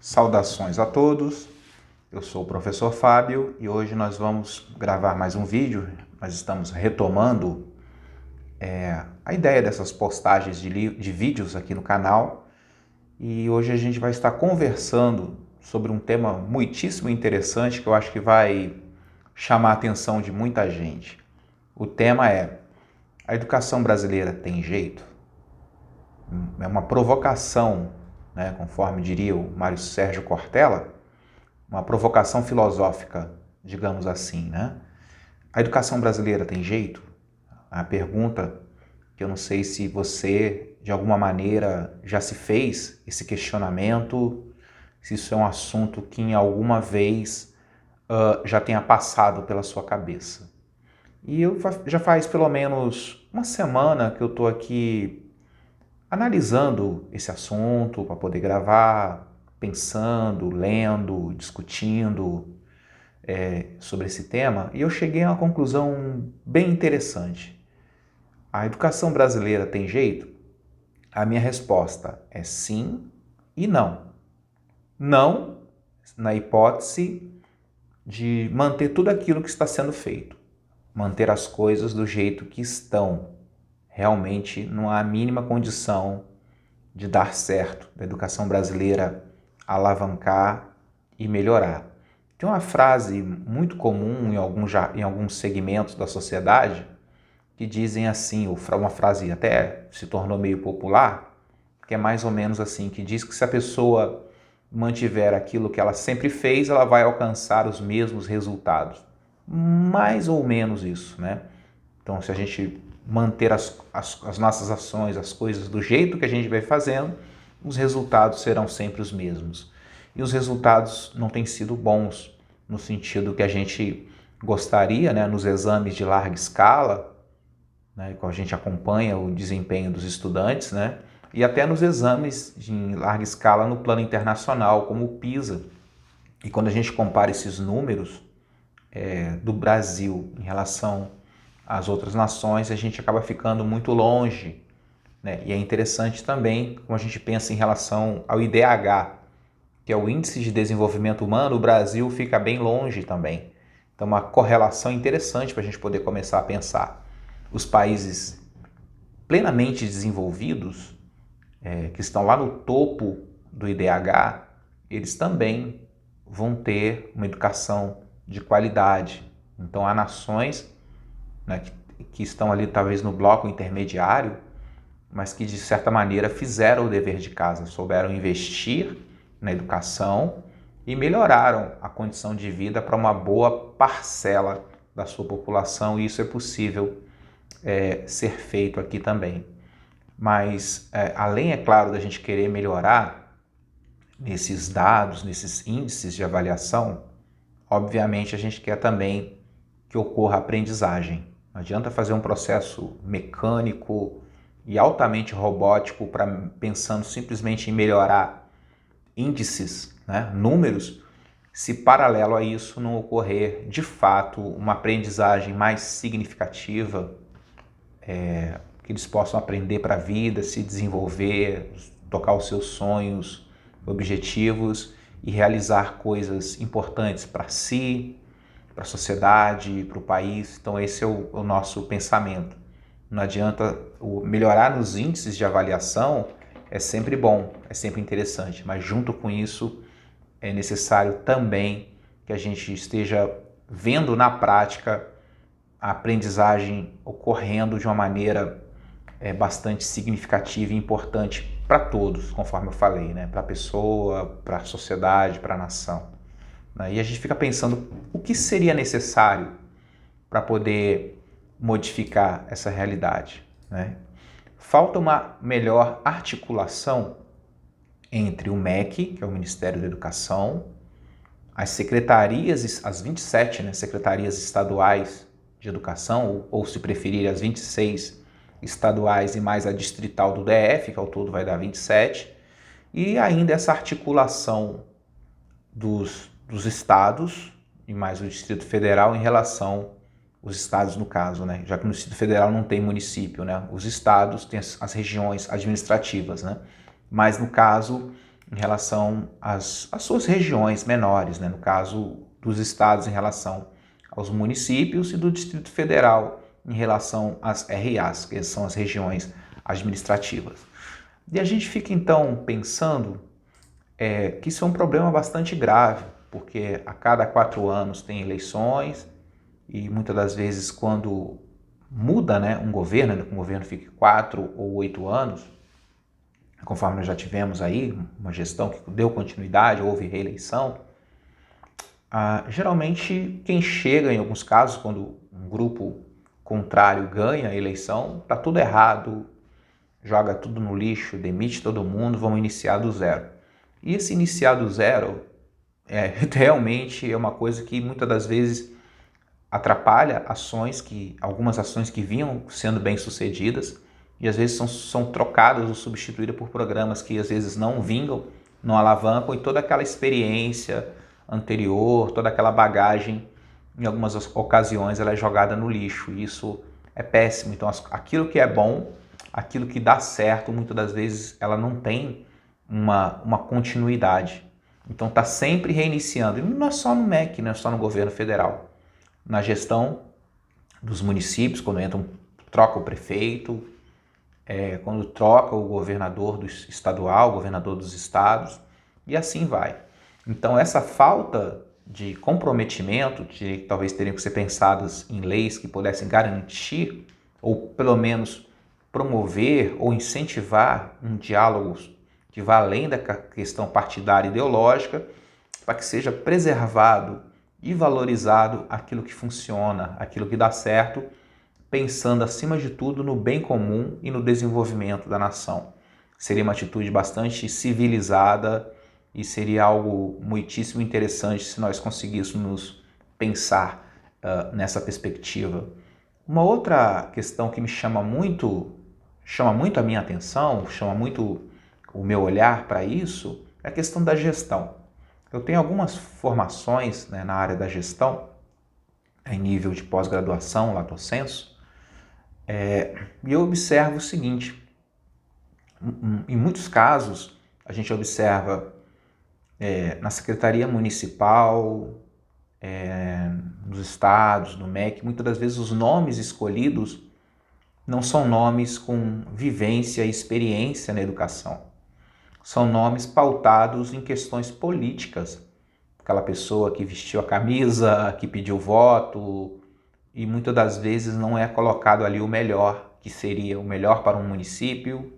Saudações a todos, eu sou o professor Fábio e hoje nós vamos gravar mais um vídeo. Nós estamos retomando a ideia dessas postagens de vídeos aqui no canal e hoje a gente vai estar conversando sobre um tema muitíssimo interessante que eu acho que vai chamar a atenção de muita gente. O tema é: a educação brasileira tem jeito? É uma provocação, né, conforme diria o Mário Sérgio Cortella, uma provocação filosófica, digamos assim, né? A educação brasileira tem jeito? A pergunta que eu não sei se você, de alguma maneira, já se fez esse questionamento, se isso é um assunto que em alguma vez já tenha passado pela sua cabeça. E já faz pelo menos uma semana que eu estou aqui analisando esse assunto para poder gravar, pensando, lendo, discutindo sobre esse tema, e eu cheguei a uma conclusão bem interessante. A educação brasileira tem jeito? A minha resposta é sim e não. Não, na hipótese de manter tudo aquilo que está sendo feito, manter as coisas do jeito que estão. Realmente não há a mínima condição de dar certo, da educação brasileira alavancar e melhorar. Tem uma frase muito comum em alguns segmentos da sociedade que dizem assim, uma frase até se tornou meio popular, que é mais ou menos assim, que diz que se a pessoa mantiver aquilo que ela sempre fez, ela vai alcançar os mesmos resultados. Mais ou menos isso, né? Então, se a gente manter as nossas ações, as coisas do jeito que a gente vai fazendo, os resultados serão sempre os mesmos. E os resultados não têm sido bons, no sentido que a gente gostaria, né, nos exames de larga escala, né, quando a gente acompanha o desempenho dos estudantes, né, e até nos exames em larga escala no plano internacional, como o PISA. E quando a gente compara esses números do Brasil em relação às outras nações, a gente acaba ficando muito longe, né? E é interessante também, como a gente pensa em relação ao IDH, que é o Índice de Desenvolvimento Humano, o Brasil fica bem longe também. Então, uma correlação interessante para a gente poder começar a pensar. Os países plenamente desenvolvidos, que estão lá no topo do IDH, eles também vão ter uma educação de qualidade. Então, há nações, né, que estão ali talvez no bloco intermediário, mas que de certa maneira fizeram o dever de casa, souberam investir na educação e melhoraram a condição de vida para uma boa parcela da sua população, e isso é possível ser feito aqui também. Mas além, é claro, da gente querer melhorar nesses dados, nesses índices de avaliação, obviamente a gente quer também que ocorra aprendizagem. Não adianta fazer um processo mecânico e altamente robótico pensando simplesmente em melhorar índices, né, números, se paralelo a isso não ocorrer de fato uma aprendizagem mais significativa, que eles possam aprender para a vida, se desenvolver, tocar os seus sonhos, objetivos e realizar coisas importantes para si, para a sociedade, para o país. Então esse é o nosso pensamento. Não adianta melhorar nos índices de avaliação, é sempre bom, é sempre interessante, mas junto com isso é necessário também que a gente esteja vendo na prática a aprendizagem ocorrendo de uma maneira bastante significativa e importante para todos, conforme eu falei, né? Para a pessoa, para a sociedade, para a nação. E a gente fica pensando o que seria necessário para poder modificar essa realidade, né? Falta uma melhor articulação entre o MEC, que é o Ministério da Educação, as secretarias, as 27, né, secretarias estaduais de educação, ou se preferir, as 26 estaduais e mais a distrital do DF, que ao todo vai dar 27, e ainda essa articulação dos estados e mais o Distrito Federal em relação os estados no caso, né? Já que no Distrito Federal não tem município, né? Os estados têm as regiões administrativas, né? Mas no caso em relação às suas regiões menores, né? No caso dos estados em relação aos municípios e do Distrito Federal em relação às RAs, que são as regiões administrativas. E a gente fica então pensando que isso é um problema bastante grave, porque a cada 4 anos tem eleições e muitas das vezes quando muda, né, um governo, que um governo fique 4 ou 8 anos, conforme nós já tivemos aí uma gestão que deu continuidade, houve reeleição, geralmente quem chega, em alguns casos, quando um grupo contrário ganha a eleição, está tudo errado, joga tudo no lixo, demite todo mundo, vamos iniciar do zero. E esse iniciar do zero realmente é uma coisa que muitas das vezes atrapalha algumas ações que vinham sendo bem sucedidas e às vezes são trocadas ou substituídas por programas que às vezes não vingam, não alavancam e toda aquela experiência anterior, toda aquela bagagem, em algumas ocasiões ela é jogada no lixo e isso é péssimo. Então aquilo que é bom, aquilo que dá certo, muitas das vezes ela não tem uma continuidade. Então está sempre reiniciando, e não é só no MEC, não é só no governo federal. Na gestão dos municípios, quando troca o prefeito, quando troca o governador do estadual, o governador dos estados, e assim vai. Então essa falta de comprometimento, que talvez teriam que ser pensadas em leis que pudessem garantir, ou pelo menos promover ou incentivar um diálogo que vá além da questão partidária e ideológica, para que seja preservado e valorizado aquilo que funciona, aquilo que dá certo, pensando acima de tudo no bem comum e no desenvolvimento da nação. Seria uma atitude bastante civilizada e seria algo muitíssimo interessante se nós conseguíssemos pensar nessa perspectiva. Uma outra questão que me chama muito a minha atenção, chama muito o meu olhar para isso, é a questão da gestão. Eu tenho algumas formações, né, na área da gestão, em nível de pós-graduação, lato sensu, e eu observo o seguinte: em muitos casos, a gente observa na Secretaria Municipal, nos estados, no MEC, muitas das vezes os nomes escolhidos não são nomes com vivência e experiência na educação. São nomes pautados em questões políticas. Aquela pessoa que vestiu a camisa, que pediu voto, e muitas das vezes não é colocado ali o melhor, que seria o melhor para um município,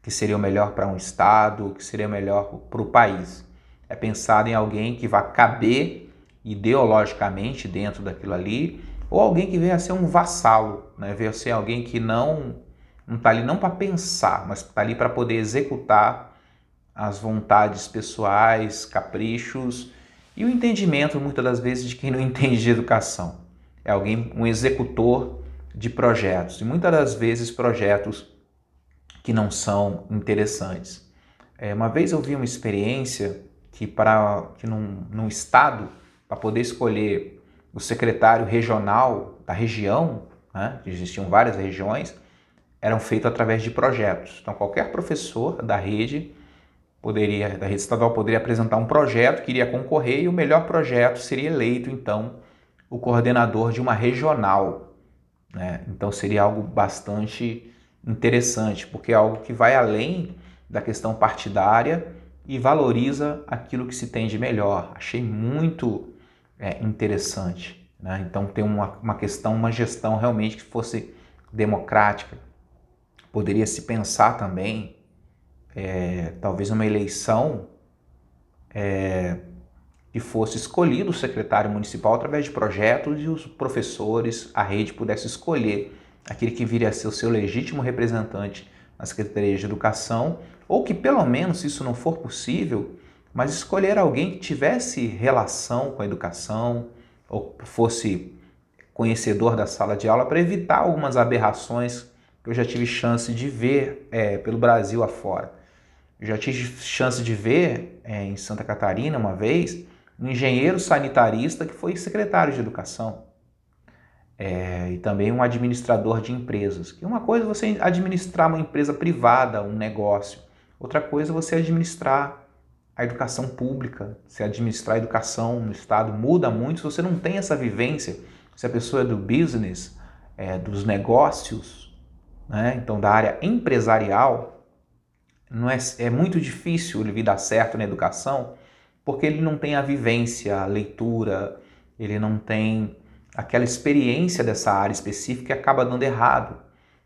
que seria o melhor para um estado, que seria o melhor para o país. É pensado em alguém que vai caber ideologicamente dentro daquilo ali, ou alguém que venha a ser um vassalo, né? Venha a ser alguém que não está ali não para pensar, mas está ali para poder executar as vontades pessoais, caprichos e o entendimento, muitas das vezes, de quem não entende de educação. É alguém, um executor de projetos, e muitas das vezes projetos que não são interessantes. Uma vez eu vi uma experiência que num estado, para poder escolher o secretário regional da região, né, existiam várias regiões, eram feitos através de projetos. Então qualquer professor da rede estadual poderia apresentar um projeto que iria concorrer e o melhor projeto seria eleito, então, o coordenador de uma regional, né? Então seria algo bastante interessante, porque é algo que vai além da questão partidária e valoriza aquilo que se tem de melhor. Achei muito interessante, né? Então tem uma gestão realmente que fosse democrática. Poderia se pensar também talvez uma eleição que fosse escolhido o secretário municipal através de projetos e os professores, a rede pudesse escolher aquele que viria a ser o seu legítimo representante na Secretaria de Educação, ou que pelo menos, se isso não for possível, mas escolher alguém que tivesse relação com a educação ou fosse conhecedor da sala de aula para evitar algumas aberrações que eu já tive chance de ver pelo Brasil afora. Eu já tive chance de ver em Santa Catarina uma vez um engenheiro sanitarista que foi secretário de educação e também um administrador de empresas. Que uma coisa é você administrar uma empresa privada, um negócio, outra coisa é você administrar a educação pública, se administrar a educação no Estado muda muito. Se você não tem essa vivência, se a pessoa é do business, dos negócios, né? Então da área empresarial, não é muito difícil ele dar certo na educação, porque ele não tem a vivência, a leitura, ele não tem aquela experiência dessa área específica e acaba dando errado.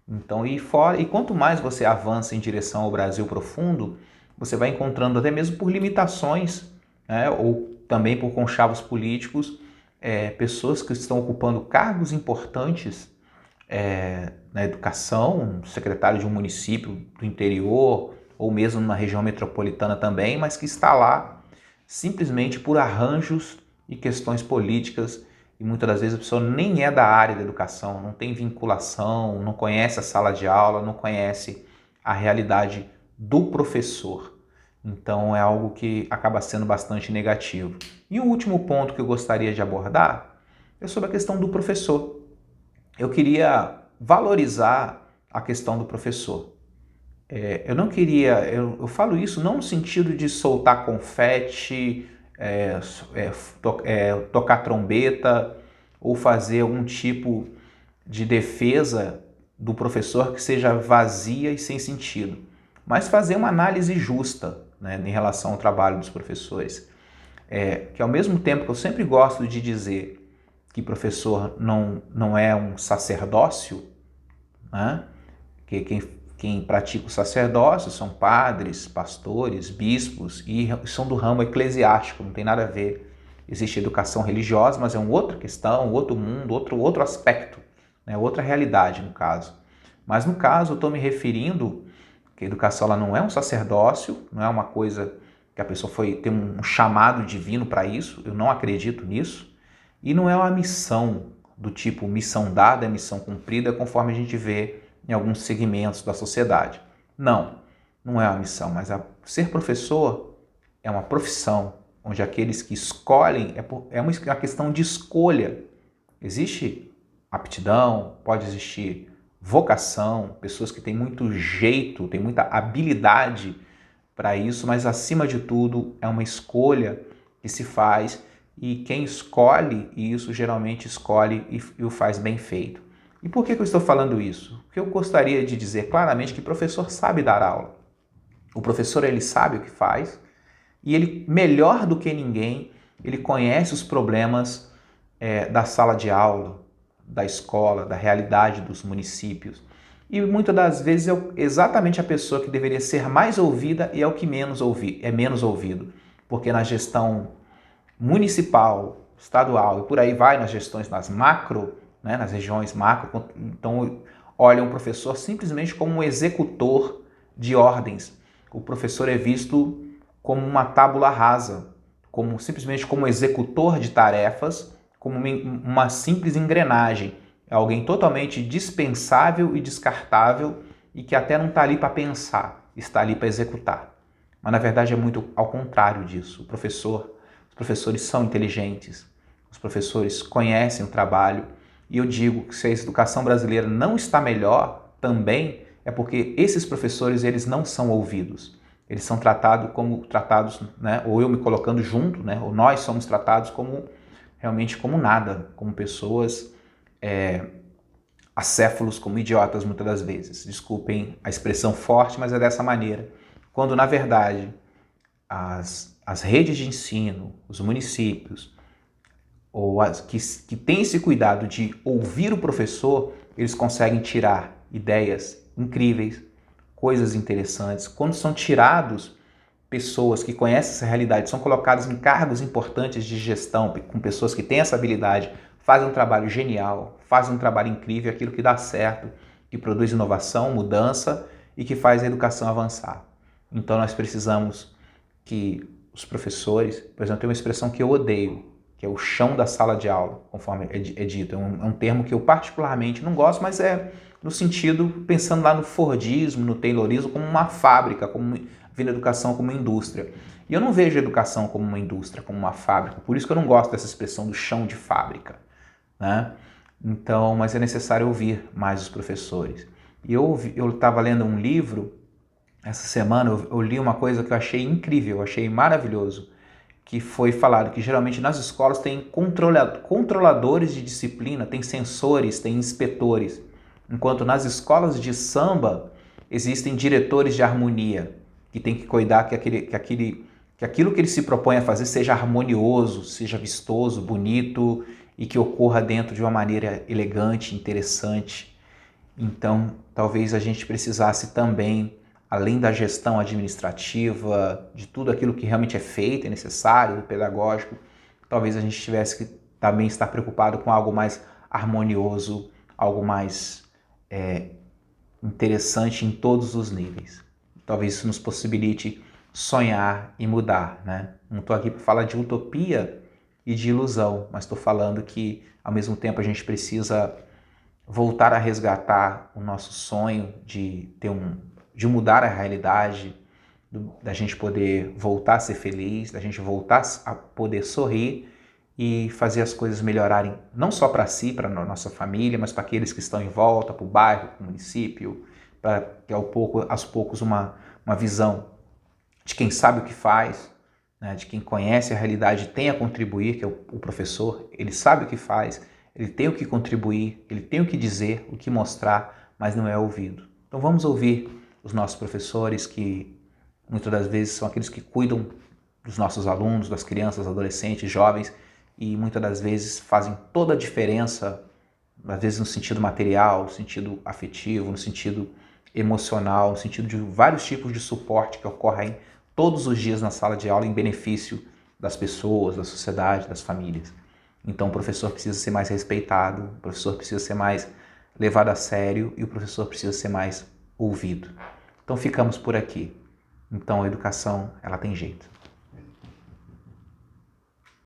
Então, e quanto mais você avança em direção ao Brasil profundo, você vai encontrando, até mesmo por limitações, né, ou também por conchavos políticos, pessoas que estão ocupando cargos importantes na educação, um secretário de um município do interior, ou mesmo numa região metropolitana também, mas que está lá simplesmente por arranjos e questões políticas, e muitas das vezes a pessoa nem é da área da educação, não tem vinculação, não conhece a sala de aula, não conhece a realidade do professor. Então é algo que acaba sendo bastante negativo. E o último ponto que eu gostaria de abordar é sobre a questão do professor. Eu queria valorizar a questão do professor. Eu não queria, eu falo isso não no sentido de soltar confete, tocar trombeta ou fazer algum tipo de defesa do professor que seja vazia e sem sentido, mas fazer uma análise justa, né, em relação ao trabalho dos professores. Que ao mesmo tempo que eu sempre gosto de dizer que professor não é um sacerdócio, né, que quem pratica o sacerdócio são padres, pastores, bispos e são do ramo eclesiástico, não tem nada a ver. Existe educação religiosa, mas é uma outra questão, outro mundo, outro aspecto, né? Outra realidade no caso. Mas no caso eu estou me referindo que a educação ela não é um sacerdócio, não é uma coisa que a pessoa tem um chamado divino para isso, eu não acredito nisso, e não é uma missão do tipo missão dada, missão cumprida, conforme a gente vê em alguns segmentos da sociedade. Não é uma missão, mas ser professor é uma profissão, onde aqueles que escolhem, é uma questão de escolha. Existe aptidão, pode existir vocação, pessoas que têm muito jeito, têm muita habilidade para isso, mas acima de tudo é uma escolha que se faz e quem escolhe isso geralmente escolhe e o faz bem feito. E por que eu estou falando isso? Porque eu gostaria de dizer claramente que o professor sabe dar aula. O professor ele sabe o que faz e ele, melhor do que ninguém, ele conhece os problemas da sala de aula, da escola, da realidade dos municípios. E muitas das vezes é exatamente a pessoa que deveria ser mais ouvida e é o que é menos ouvido. Porque na gestão municipal, estadual e por aí vai, nas gestões nas nas regiões macro, então olham o professor simplesmente como um executor de ordens. O professor é visto como uma tábula rasa, simplesmente como executor de tarefas, como uma simples engrenagem. É alguém totalmente dispensável e descartável e que até não está ali para pensar, está ali para executar. Mas na verdade é muito ao contrário disso. Os professores são inteligentes, os professores conhecem o trabalho, e eu digo que se a educação brasileira não está melhor também é porque esses professores eles não são ouvidos. Eles são tratados, né, ou eu me colocando junto, né, ou nós somos tratados realmente como nada, como pessoas acéfalos, como idiotas muitas das vezes. Desculpem a expressão forte, mas é dessa maneira. Quando na verdade as redes de ensino, os municípios, ou as que têm esse cuidado de ouvir o professor, eles conseguem tirar ideias incríveis, coisas interessantes. Quando são tirados pessoas que conhecem essa realidade, são colocadas em cargos importantes de gestão, com pessoas que têm essa habilidade, fazem um trabalho genial, fazem um trabalho incrível, aquilo que dá certo, que produz inovação, mudança e que faz a educação avançar. Então nós precisamos que os professores, por exemplo, tem uma expressão que eu odeio, que é o chão da sala de aula, conforme é dito. É um termo que eu particularmente não gosto, mas é no sentido, pensando lá no Fordismo, no Taylorismo, como uma fábrica, vendo a educação como uma indústria. E eu não vejo a educação como uma indústria, como uma fábrica, por isso que eu não gosto dessa expressão do chão de fábrica, né? Então, mas é necessário ouvir mais os professores. E eu estava lendo um livro Essa semana eu li uma coisa que eu achei incrível, eu achei maravilhoso, que foi falado que geralmente nas escolas tem controladores de disciplina, tem censores, tem inspetores, enquanto nas escolas de samba existem diretores de harmonia, que tem que cuidar que aquilo que ele se propõe a fazer seja harmonioso, seja vistoso, bonito e que ocorra dentro de uma maneira elegante, interessante. Então, talvez a gente precisasse também, além da gestão administrativa, de tudo aquilo que realmente é feito, é necessário, do pedagógico, talvez a gente tivesse que também estar preocupado com algo mais harmonioso, algo mais interessante em todos os níveis. Talvez isso nos possibilite sonhar e mudar, né? Não estou aqui para falar de utopia e de ilusão, mas estou falando que, ao mesmo tempo, a gente precisa voltar a resgatar o nosso sonho de mudar a realidade, da gente poder voltar a ser feliz, da gente voltar a poder sorrir e fazer as coisas melhorarem, não só para si, para a nossa família, mas para aqueles que estão em volta, para o bairro, para o município, para que aos poucos uma visão de quem sabe o que faz, né, de quem conhece a realidade tem a contribuir, que é o professor, ele sabe o que faz, ele tem o que contribuir, ele tem o que dizer, o que mostrar, mas não é ouvido. Então vamos ouvir os nossos professores, que muitas das vezes são aqueles que cuidam dos nossos alunos, das crianças, adolescentes, jovens, e muitas das vezes fazem toda a diferença, às vezes no sentido material, no sentido afetivo, no sentido emocional, no sentido de vários tipos de suporte que ocorrem todos os dias na sala de aula em benefício das pessoas, da sociedade, das famílias. Então o professor precisa ser mais respeitado, o professor precisa ser mais levado a sério e o professor precisa ser mais ouvido. Então ficamos por aqui. Então a educação, ela tem jeito.